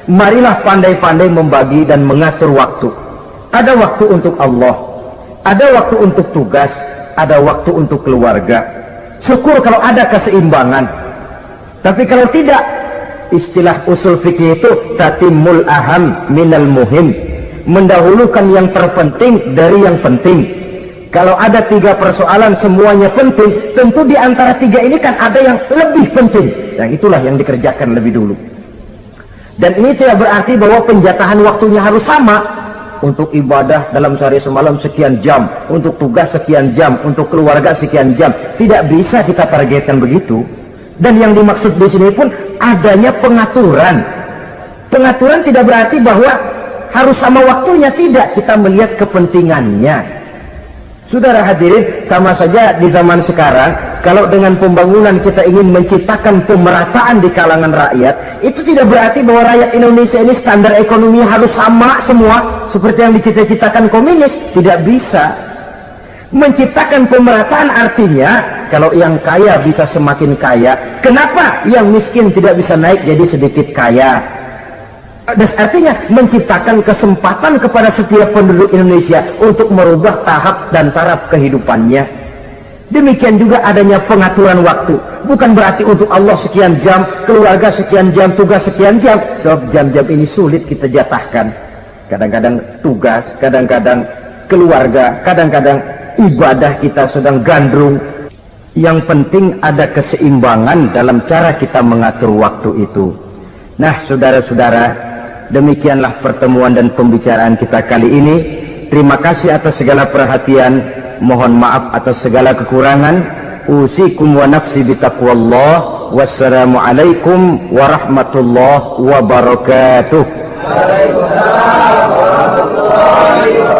marilah pandai-pandai membagi dan mengatur waktu. Ada waktu untuk Allah, ada waktu untuk tugas, ada waktu untuk keluarga. Syukur kalau ada keseimbangan. Tapi kalau tidak, istilah usul fikih itu tatimul aham minal muhim, mendahulukan yang terpenting dari yang penting. Kalau ada 3 persoalan semuanya penting, tentu di antara 3 ini kan ada yang lebih penting, yang itulah yang dikerjakan lebih dulu. Dan ini tidak berarti bahwa penjatahan waktunya harus sama. Untuk ibadah dalam sehari semalam sekian jam, untuk tugas sekian jam, untuk keluarga sekian jam. Tidak bisa kita targetkan begitu. Dan yang dimaksud di sini pun adanya pengaturan. Pengaturan tidak berarti bahwa harus sama waktunya, tidak. Kita melihat kepentingannya. Saudara hadirin, sama saja di zaman sekarang, kalau dengan pembangunan kita ingin menciptakan pemerataan di kalangan rakyat, itu tidak berarti bahwa rakyat Indonesia ini standar ekonomi harus sama semua seperti yang dicita-citakan komunis. Tidak bisa. Menciptakan pemerataan artinya kalau yang kaya bisa semakin kaya, kenapa yang miskin tidak bisa naik jadi sedikit kaya? Dan artinya menciptakan kesempatan kepada setiap penduduk Indonesia untuk merubah tahap dan taraf kehidupannya. Demikian juga adanya pengaturan waktu. Bukan berarti untuk Allah sekian jam, keluarga sekian jam, tugas sekian jam. Sebab jam-jam ini sulit kita jatahkan. Kadang-kadang tugas, kadang-kadang keluarga, kadang-kadang ibadah kita sedang gandrung. Yang penting ada keseimbangan dalam cara kita mengatur waktu itu. Nah, saudara-saudara, demikianlah pertemuan dan pembicaraan kita kali ini. Terima kasih atas segala perhatian. Mohon maaf atas segala kekurangan. Usikum wa nafsi bitaqwallah. Wassalamualaikum warahmatullahi wabarakatuh. Waalaikumsalam warahmatullahi wabarakatuh.